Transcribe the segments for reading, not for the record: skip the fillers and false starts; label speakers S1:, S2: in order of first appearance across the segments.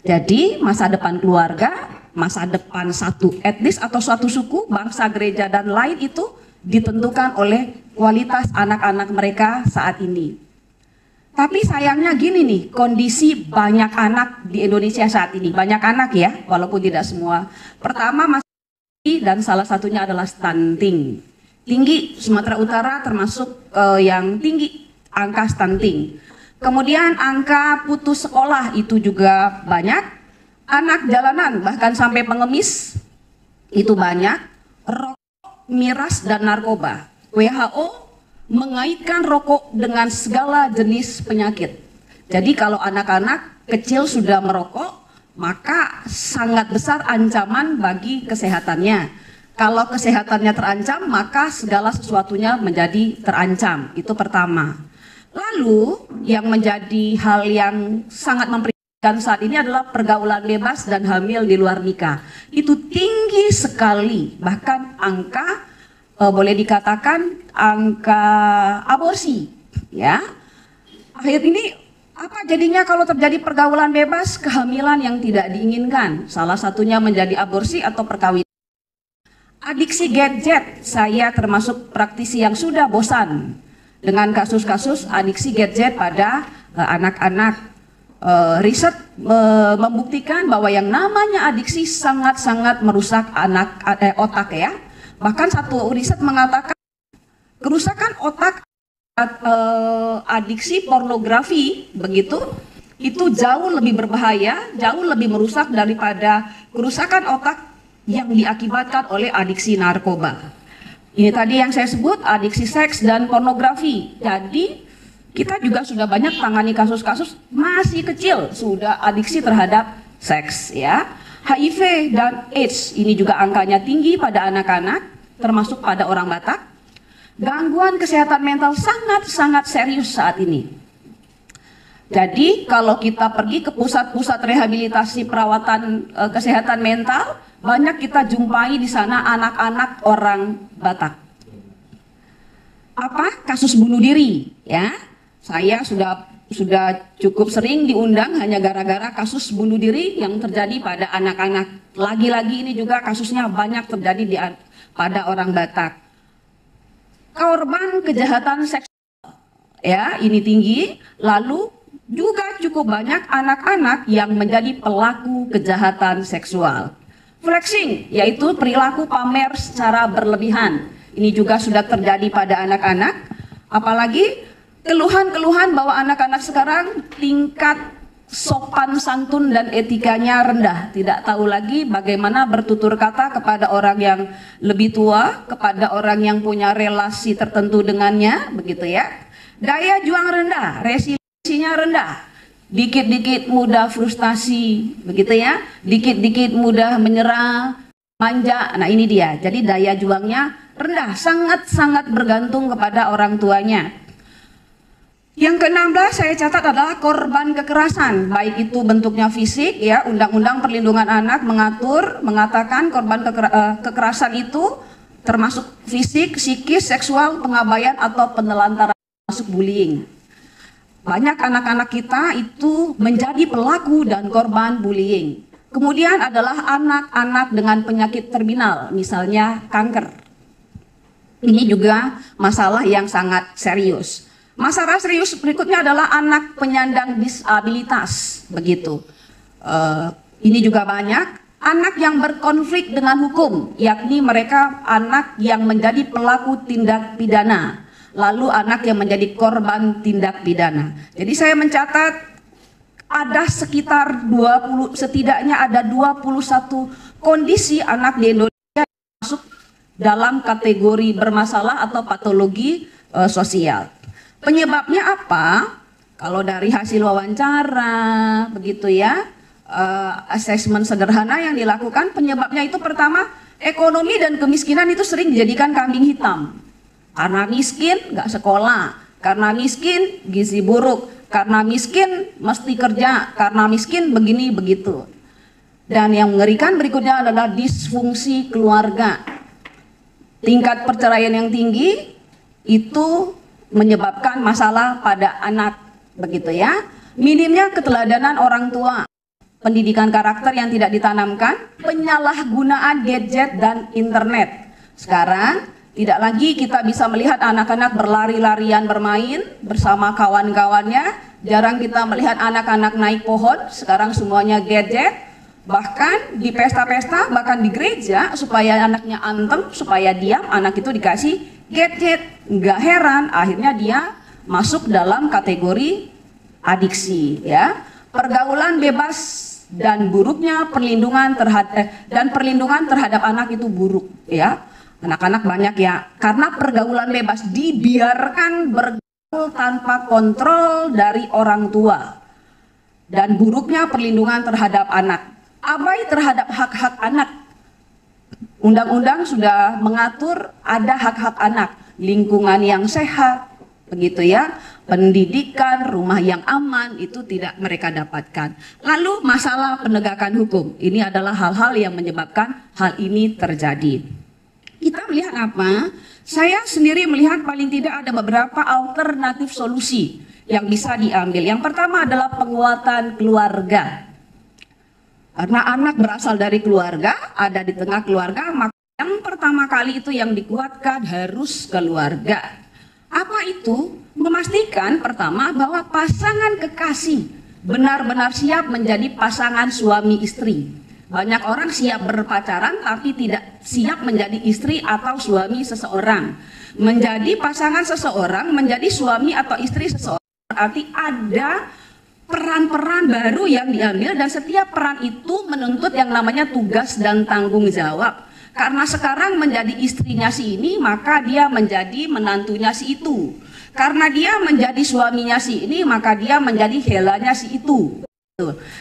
S1: Jadi masa depan keluarga, masa depan satu etnis atau suatu suku, bangsa, gereja, dan lain itu ditentukan oleh kualitas anak-anak mereka saat ini. Tapi sayangnya gini nih, kondisi banyak anak di Indonesia saat ini, banyak anak ya, walaupun tidak semua. Pertama masih tinggi dan salah satunya adalah stunting. Tinggi, Sumatera Utara termasuk yang tinggi angka stunting. Kemudian angka putus sekolah itu juga banyak. Anak jalanan bahkan sampai pengemis itu banyak. Rokok, miras, dan narkoba. WHO mengaitkan rokok dengan segala jenis penyakit. Jadi kalau anak-anak kecil sudah merokok, maka sangat besar ancaman bagi kesehatannya. Kalau kesehatannya terancam, maka segala sesuatunya menjadi terancam. Itu pertama. Lalu yang menjadi hal yang sangat memprihatinkan saat ini adalah pergaulan bebas dan hamil di luar nikah. Itu tinggi sekali, bahkan angka boleh dikatakan angka aborsi, ya. Akhir ini apa jadinya kalau terjadi pergaulan bebas, kehamilan yang tidak diinginkan? Salah satunya menjadi aborsi atau perkawinan. Adiksi gadget, saya termasuk praktisi yang sudah bosan dengan kasus-kasus adiksi gadget pada anak-anak. Riset membuktikan bahwa yang namanya adiksi sangat-sangat merusak otak ya. Bahkan satu riset mengatakan kerusakan otak adiksi pornografi begitu itu jauh lebih berbahaya, jauh lebih merusak daripada kerusakan otak yang diakibatkan oleh adiksi narkoba. Ini tadi yang saya sebut adiksi seks dan pornografi. Jadi kita juga sudah banyak tangani kasus-kasus masih kecil sudah adiksi terhadap seks ya. HIV dan AIDS ini juga angkanya tinggi pada anak-anak, termasuk pada orang Batak. Gangguan kesehatan mental sangat-sangat serius saat ini. Jadi kalau kita pergi ke pusat-pusat rehabilitasi perawatan kesehatan mental, banyak kita jumpai di sana anak-anak orang Batak. Apa? Kasus bunuh diri ya. Saya sudah cukup sering diundang hanya gara-gara kasus bunuh diri yang terjadi pada anak-anak. Lagi-lagi ini juga kasusnya banyak terjadi pada orang Batak. Korban kejahatan seksual ya ini tinggi, lalu juga cukup banyak anak-anak yang menjadi pelaku kejahatan seksual. Flexing yaitu perilaku pamer secara berlebihan. Ini juga sudah terjadi pada anak-anak, apalagi keluhan-keluhan bahwa anak-anak sekarang tingkat sopan santun dan etikanya rendah, tidak tahu lagi bagaimana bertutur kata kepada orang yang lebih tua, kepada orang yang punya relasi tertentu dengannya, begitu ya. Daya juang rendah, resiliensinya rendah, dikit-dikit mudah frustasi, begitu ya, dikit-dikit mudah menyerah, manja. Nah ini dia, jadi daya juangnya rendah, sangat-sangat bergantung kepada orang tuanya. Yang ke-16 saya catat adalah korban kekerasan, baik itu bentuknya fisik ya, Undang-Undang Perlindungan Anak mengatakan korban kekerasan itu termasuk fisik, psikis, seksual, pengabaian atau penelantaran, termasuk bullying. Banyak anak-anak kita itu menjadi pelaku dan korban bullying. Kemudian adalah anak-anak dengan penyakit terminal, misalnya kanker. Ini juga masalah yang sangat serius. Masalah serius berikutnya adalah anak penyandang disabilitas, begitu. Ini juga banyak anak yang berkonflik dengan hukum, yakni mereka anak yang menjadi pelaku tindak pidana, lalu anak yang menjadi korban tindak pidana. Jadi saya mencatat ada sekitar setidaknya ada 21 kondisi anak di Indonesia yang masuk dalam kategori bermasalah atau patologi sosial. Penyebabnya apa? Kalau dari hasil wawancara, begitu ya, asesmen sederhana yang dilakukan, penyebabnya itu pertama, ekonomi dan kemiskinan itu sering dijadikan kambing hitam. Karena miskin, nggak sekolah. Karena miskin, gizi buruk. Karena miskin, mesti kerja. Karena miskin, begini, begitu. Dan yang mengerikan berikutnya adalah disfungsi keluarga. Tingkat perceraian yang tinggi, itu menyebabkan masalah pada anak, begitu ya. Minimnya keteladanan orang tua, pendidikan karakter yang tidak ditanamkan, penyalahgunaan gadget dan internet. Sekarang tidak lagi kita bisa melihat anak-anak berlari-larian bermain bersama kawan-kawannya. Jarang kita melihat anak-anak naik pohon, sekarang semuanya gadget. Bahkan di pesta-pesta, bahkan di gereja, supaya anaknya antem, supaya diam, anak itu dikasih gadget. Nggak heran, akhirnya dia masuk dalam kategori adiksi, ya. Pergaulan bebas dan buruknya perlindungan terhadap anak itu buruk, ya. Anak-anak banyak ya, karena pergaulan bebas dibiarkan bergaul tanpa kontrol dari orang tua. Dan buruknya perlindungan terhadap anak, abai terhadap hak-hak anak. Undang-undang sudah mengatur ada hak-hak anak, lingkungan yang sehat, begitu ya, pendidikan, rumah yang aman, itu tidak mereka dapatkan. Lalu masalah penegakan hukum, ini adalah hal-hal yang menyebabkan hal ini terjadi. Kita melihat apa? Saya sendiri melihat paling tidak ada beberapa alternatif solusi yang bisa diambil. Yang pertama adalah penguatan keluarga. Karena anak berasal dari keluarga, ada di tengah keluarga, maka yang pertama kali itu yang dikuatkan harus keluarga. Apa itu? Memastikan pertama bahwa pasangan kekasih benar-benar siap menjadi pasangan suami istri. Banyak orang siap berpacaran tapi tidak siap menjadi istri atau suami seseorang. Menjadi pasangan seseorang, menjadi suami atau istri seseorang berarti ada peran-peran baru yang diambil, dan setiap peran itu menuntut yang namanya tugas dan tanggung jawab. Karena sekarang menjadi istrinya si ini, maka dia menjadi menantunya si itu. Karena dia menjadi suaminya si ini, maka dia menjadi helanya si itu.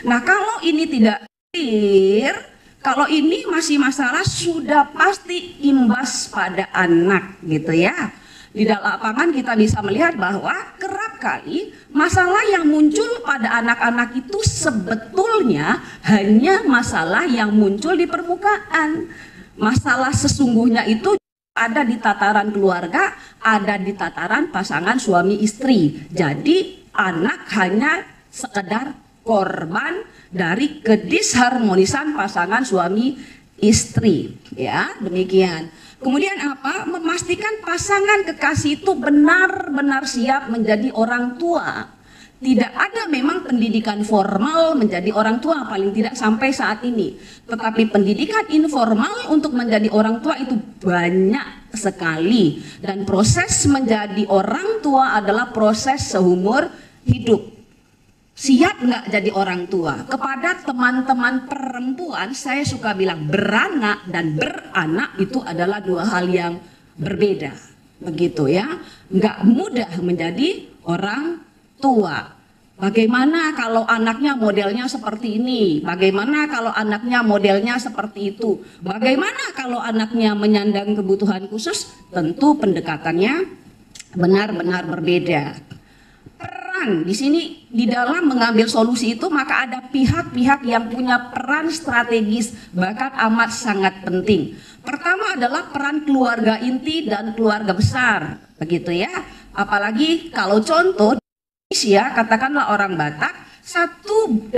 S1: Nah, kalau ini tidak clear, kalau ini masih masalah, sudah pasti imbas pada anak, gitu ya. Di dalam lapangan kita bisa melihat bahwa kerap kali masalah yang muncul pada anak-anak itu sebetulnya hanya masalah yang muncul di permukaan. Masalah sesungguhnya itu ada di tataran keluarga, ada di tataran pasangan suami istri. Jadi anak hanya sekedar korban dari kedisharmonisan pasangan suami istri, ya, demikian. Kemudian apa? Memastikan pasangan kekasih itu benar-benar siap menjadi orang tua. Tidak ada memang pendidikan formal menjadi orang tua, paling tidak sampai saat ini. Tetapi pendidikan informal untuk menjadi orang tua itu banyak sekali. Dan proses menjadi orang tua adalah proses seumur hidup. Siap nggak jadi orang tua? Kepada teman-teman perempuan, saya suka bilang beranak dan beranak itu adalah dua hal yang berbeda, begitu ya. Nggak mudah menjadi orang tua. Bagaimana kalau anaknya modelnya seperti ini? Bagaimana kalau anaknya modelnya seperti itu? Bagaimana kalau anaknya menyandang kebutuhan khusus? Tentu pendekatannya benar-benar berbeda. Di sini di dalam mengambil solusi itu, maka ada pihak-pihak yang punya peran strategis bahkan amat sangat penting. Pertama adalah peran keluarga inti dan keluarga besar, begitu ya. Apalagi kalau contoh ya, katakanlah orang Batak,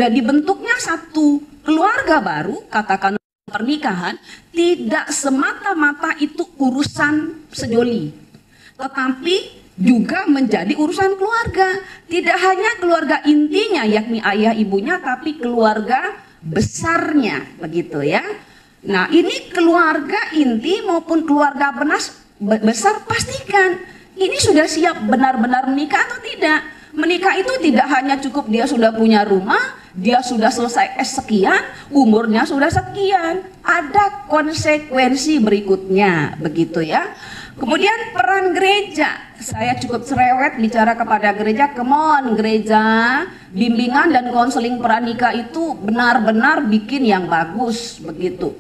S1: dibentuknya satu keluarga baru, katakan pernikahan, tidak semata-mata itu urusan sejoli, tetapi juga menjadi urusan keluarga. Tidak hanya keluarga intinya yakni ayah ibunya, tapi keluarga besarnya, begitu ya. Nah, ini keluarga inti maupun keluarga besar, pastikan ini sudah siap benar-benar menikah atau tidak. Menikah itu tidak hanya cukup dia sudah punya rumah, dia sudah selesai sekian, umurnya sudah sekian. Ada konsekuensi berikutnya, begitu ya. Kemudian peran gereja, saya cukup cerewet bicara kepada gereja, come on gereja, bimbingan dan konseling pranikah itu benar-benar bikin yang bagus, begitu.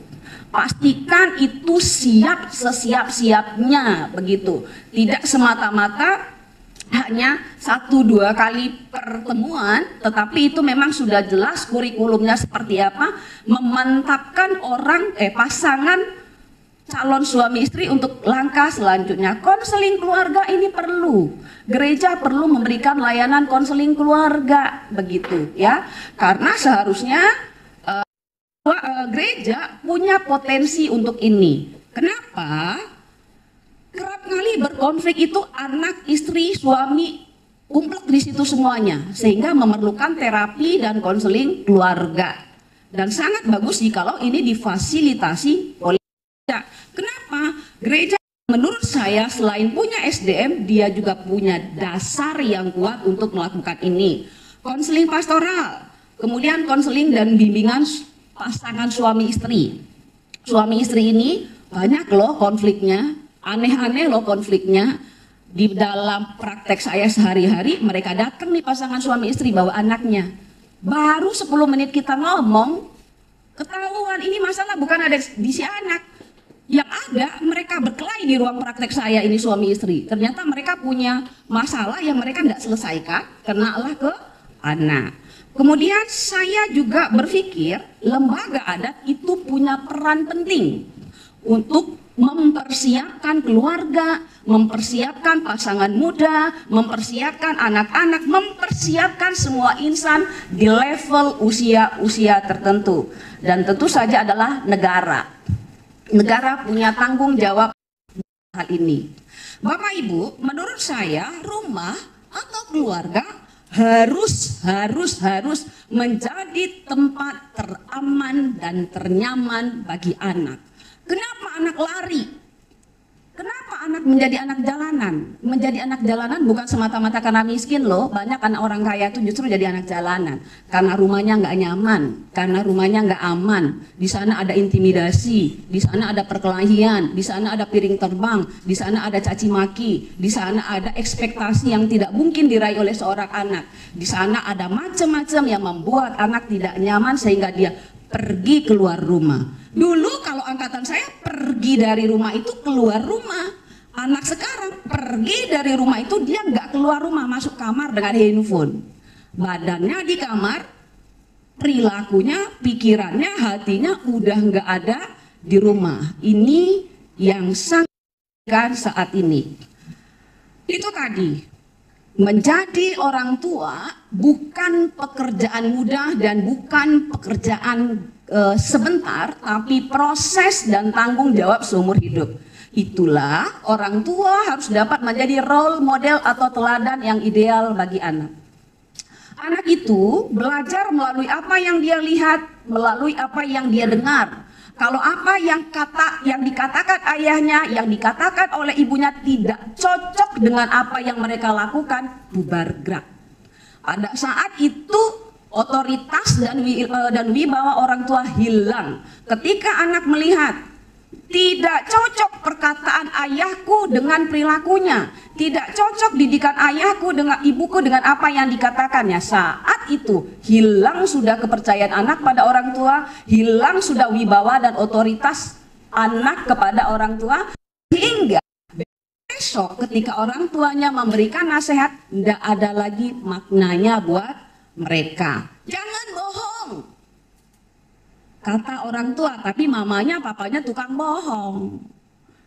S1: Pastikan itu siap sesiap-siapnya, begitu. Tidak semata-mata hanya 1-2 kali pertemuan, tetapi itu memang sudah jelas kurikulumnya seperti apa, memantapkan pasangan calon suami istri untuk langkah selanjutnya. Konseling keluarga ini perlu. Gereja perlu memberikan layanan konseling keluarga, begitu ya. Karena seharusnya Gereja punya potensi untuk ini. Kenapa? Kerap kali berkonflik itu anak, istri, suami, umplek di situ semuanya, sehingga memerlukan terapi dan konseling keluarga. Dan sangat bagus jikalau ini difasilitasi oleh gereja. Kenapa? Gereja menurut saya selain punya SDM, dia juga punya dasar yang kuat untuk melakukan ini. Konseling pastoral, kemudian konseling dan bimbingan pasangan suami istri. Suami istri ini banyak loh konfliknya, aneh-aneh loh konfliknya. Di dalam praktek saya sehari-hari, mereka datang nih pasangan suami istri bawa anaknya. Baru 10 menit kita ngomong, ketahuan ini masalah bukan ada di si anak. Yang ada mereka berkelahi di ruang praktek saya ini suami istri. Ternyata mereka punya masalah yang mereka tidak selesaikan, kenalah ke anak. Kemudian saya juga berpikir lembaga adat itu punya peran penting untuk mempersiapkan keluarga, mempersiapkan pasangan muda, mempersiapkan anak-anak, mempersiapkan semua insan di level usia-usia tertentu. Dan tentu saja adalah negara. Negara punya tanggung jawab hal ini. Bapak Ibu, menurut saya rumah atau keluarga harus menjadi tempat teraman dan ternyaman bagi anak. Kenapa anak lari? Kenapa anak menjadi anak jalanan? Menjadi anak jalanan bukan semata-mata karena miskin loh. Banyak anak orang kaya itu justru jadi anak jalanan karena rumahnya nggak nyaman, karena rumahnya nggak aman. Di sana ada intimidasi, di sana ada perkelahian, di sana ada piring terbang, di sana ada caci maki, di sana ada ekspektasi yang tidak mungkin diraih oleh seorang anak. Di sana ada macam-macam yang membuat anak tidak nyaman sehingga dia pergi keluar rumah. Dulu kalau angkatan saya pergi dari rumah itu keluar rumah. Anak sekarang pergi dari rumah itu dia nggak keluar rumah, masuk kamar dengan handphone. Badannya di kamar, perilakunya, pikirannya, hatinya udah nggak ada di rumah. Ini yang sangat saat ini. Itu tadi. Menjadi orang tua bukan pekerjaan mudah dan bukan pekerjaan sebentar, tapi proses dan tanggung jawab seumur hidup. Itulah orang tua harus dapat menjadi role model atau teladan yang ideal bagi anak. Anak itu belajar melalui apa yang dia lihat, melalui apa yang dia dengar. Kalau apa yang dikatakan ayahnya, yang dikatakan oleh ibunya tidak cocok dengan apa yang mereka lakukan, bubar gerak. Pada saat itu otoritas dan wibawa orang tua hilang. Ketika anak melihat tidak cocok perkataan ayahku dengan perilakunya, tidak cocok didikan ayahku dengan ibuku dengan apa yang dikatakannya. Saat itu hilang sudah kepercayaan anak pada orang tua, hilang sudah wibawa dan otoritas anak kepada orang tua, hingga besok ketika orang tuanya memberikan nasihat tidak ada lagi maknanya buat mereka. Jangan bohong, kata orang tua, tapi mamanya papanya tukang bohong.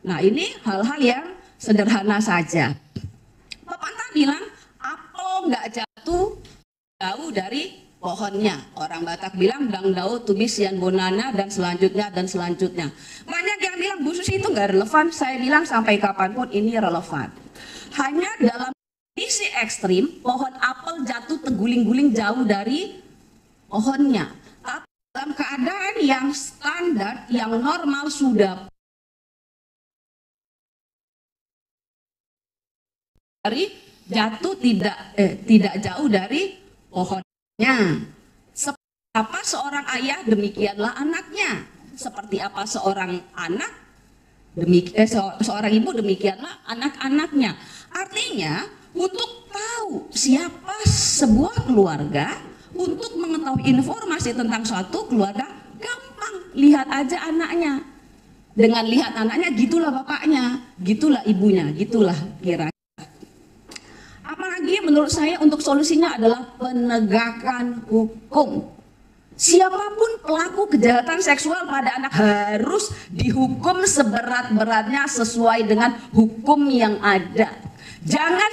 S1: Nah ini hal-hal yang sederhana saja. Pepatah bilang apel nggak jatuh jauh dari pohonnya. Orang Batak bilang dang dau tumis yan bonana dan selanjutnya dan selanjutnya. Banyak yang bilang Bu Susi itu nggak relevan. Saya bilang sampai kapanpun ini relevan. Hanya dalam kondisi ekstrim pohon apel jatuh terguling-guling jauh dari pohonnya. Dalam keadaan yang standar, yang normal sudah dari jatuh tidak jauh dari pohonnya. Seperti apa seorang ayah, demikianlah anaknya. Seperti apa seorang anak, seorang ibu, demikianlah anak-anaknya. Artinya untuk tahu siapa sebuah keluarga, untuk mengetahui informasi tentang suatu keluarga, gampang, lihat aja anaknya. Dengan lihat anaknya, gitulah bapaknya, gitulah ibunya, gitulah kira-kira. Apalagi menurut saya untuk solusinya adalah penegakan hukum. Siapapun pelaku kejahatan seksual pada anak harus dihukum seberat-beratnya sesuai dengan hukum yang ada. Jangan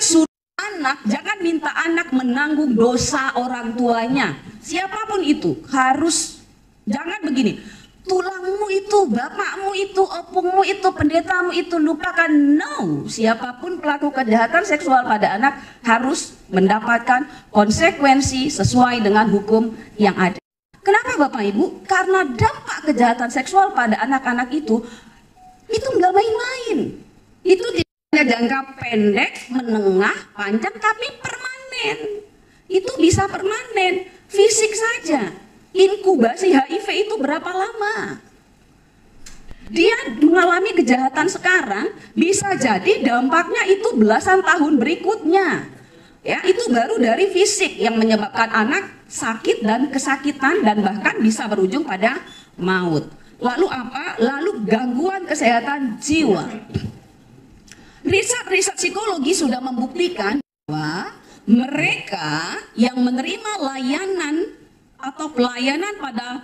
S1: jangan minta anak menanggung dosa orang tuanya. Siapapun itu harus Jangan begini, tulangmu itu, bapakmu itu, opungmu itu, pendetamu itu, lupakan. No, siapapun pelaku kejahatan seksual pada anak harus mendapatkan konsekuensi sesuai dengan hukum yang ada. Kenapa Bapak Ibu? Karena dampak kejahatan seksual pada anak-anak itu nggak main-main. Itu tidak hanya jangka pendek, menengah, panjang, tapi permanen. Itu bisa permanen, fisik saja. Inkubasi HIV itu berapa lama? Dia mengalami kejahatan sekarang, bisa jadi dampaknya itu belasan tahun berikutnya. Ya, itu baru dari fisik yang menyebabkan anak sakit dan kesakitan dan bahkan bisa berujung pada maut. Lalu apa? Lalu gangguan kesehatan jiwa. Riset psikologi sudah membuktikan bahwa mereka yang menerima layanan atau pelayanan pada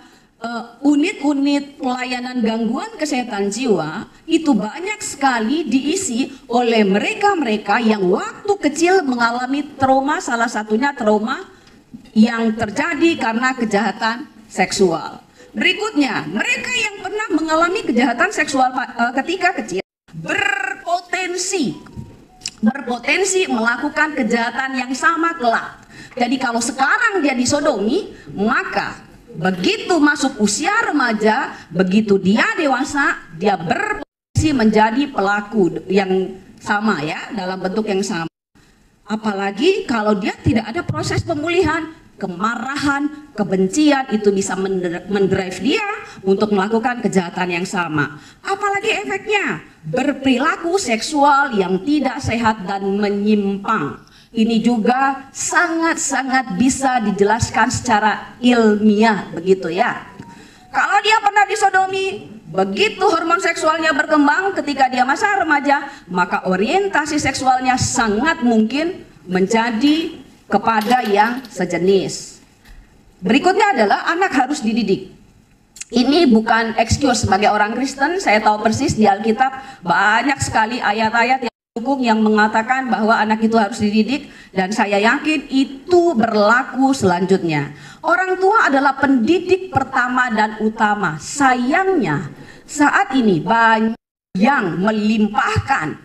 S1: unit-unit pelayanan gangguan kesehatan jiwa itu banyak sekali diisi oleh mereka-mereka yang waktu kecil mengalami trauma, salah satunya trauma yang terjadi karena kejahatan seksual. Berikutnya, mereka yang pernah mengalami kejahatan seksual ketika kecil berpotensi melakukan kejahatan yang sama kelak. Jadi kalau sekarang dia disodomi, maka begitu masuk usia remaja, begitu dia dewasa, dia berpotensi menjadi pelaku yang sama ya, dalam bentuk yang sama. Apalagi kalau dia tidak ada proses pemulihan, kemarahan, kebencian itu bisa mendrive dia untuk melakukan kejahatan yang sama. Apalagi efeknya, berperilaku seksual yang tidak sehat dan menyimpang. Ini juga sangat-sangat bisa dijelaskan secara ilmiah begitu ya. Kalau dia pernah disodomi, begitu hormon seksualnya berkembang ketika dia masa remaja, maka orientasi seksualnya sangat mungkin menjadi kepada yang sejenis. Berikutnya adalah anak harus dididik. Ini bukan excuse sebagai orang Kristen, saya tahu persis di Alkitab banyak sekali ayat-ayat yang mengatakan bahwa anak itu harus dididik, dan saya yakin itu berlaku selanjutnya. Orang tua adalah pendidik pertama dan utama. Sayangnya saat ini banyak yang melimpahkan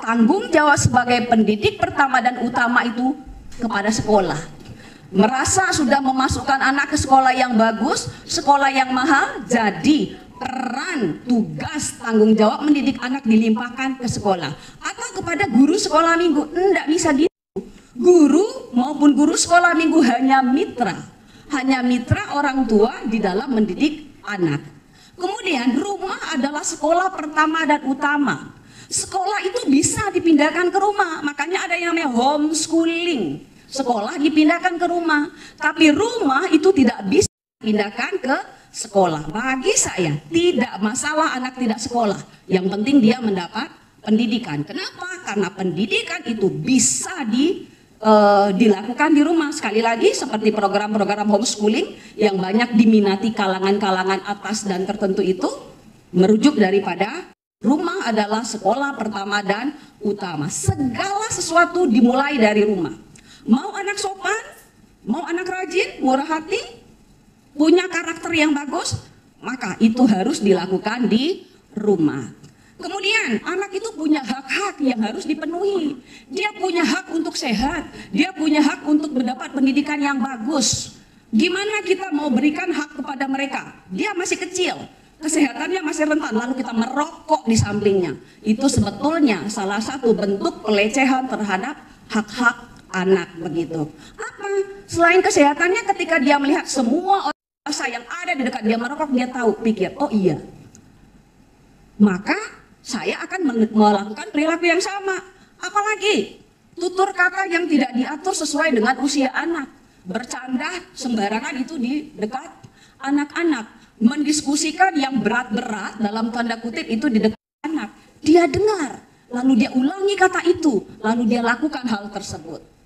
S1: tanggung jawab sebagai pendidik pertama dan utama itu kepada sekolah. Merasa sudah memasukkan anak ke sekolah yang bagus, sekolah yang mahal, jadi peran, tugas, tanggung jawab mendidik anak dilimpahkan ke sekolah atau kepada guru sekolah minggu. Tidak bisa gitu. Guru maupun guru sekolah minggu hanya mitra orang tua di dalam mendidik anak. Kemudian rumah adalah sekolah pertama dan utama. Sekolah itu bisa dipindahkan ke rumah, makanya ada yang namanya homeschooling. Sekolah dipindahkan ke rumah, tapi rumah itu tidak bisa dipindahkan ke sekolah. Bagi saya tidak masalah anak tidak sekolah, yang penting dia mendapat pendidikan. Kenapa? Karena pendidikan itu bisa dilakukan di rumah. Sekali lagi seperti program-program homeschooling yang banyak diminati kalangan-kalangan atas dan tertentu itu merujuk daripada rumah adalah sekolah pertama dan utama. Segala sesuatu dimulai dari rumah. Mau anak sopan, mau anak rajin, murah hati, punya karakter yang bagus, maka itu harus dilakukan di rumah. Kemudian anak itu punya hak-hak yang harus dipenuhi. Dia punya hak untuk sehat, dia punya hak untuk mendapat pendidikan yang bagus. Gimana kita mau berikan hak kepada mereka? Dia masih kecil, kesehatannya masih rentan, lalu kita merokok di sampingnya. Itu sebetulnya salah satu bentuk pelecehan terhadap hak-hak anak begitu. Apa? Selain kesehatannya, ketika dia melihat semua orang dewasa yang ada di dekat dia merokok, dia tahu, pikir, oh iya, maka saya akan melakukan perilaku yang sama. Apalagi tutur kata yang tidak diatur sesuai dengan usia anak, bercanda sembarangan itu di dekat anak-anak, mendiskusikan yang berat-berat dalam tanda kutip itu di dekat anak, dia dengar, lalu dia ulangi kata itu, lalu dia lakukan hal tersebut.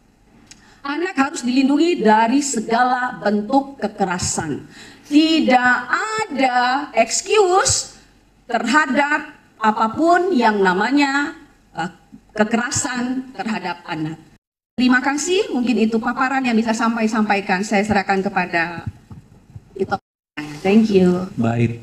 S1: Anak harus dilindungi dari segala bentuk kekerasan. Tidak ada excuse terhadap apapun yang namanya kekerasan terhadap anak. Terima kasih, mungkin itu paparan yang bisa sampaikan. Saya serahkan kepada itu. Thank you.
S2: Baik.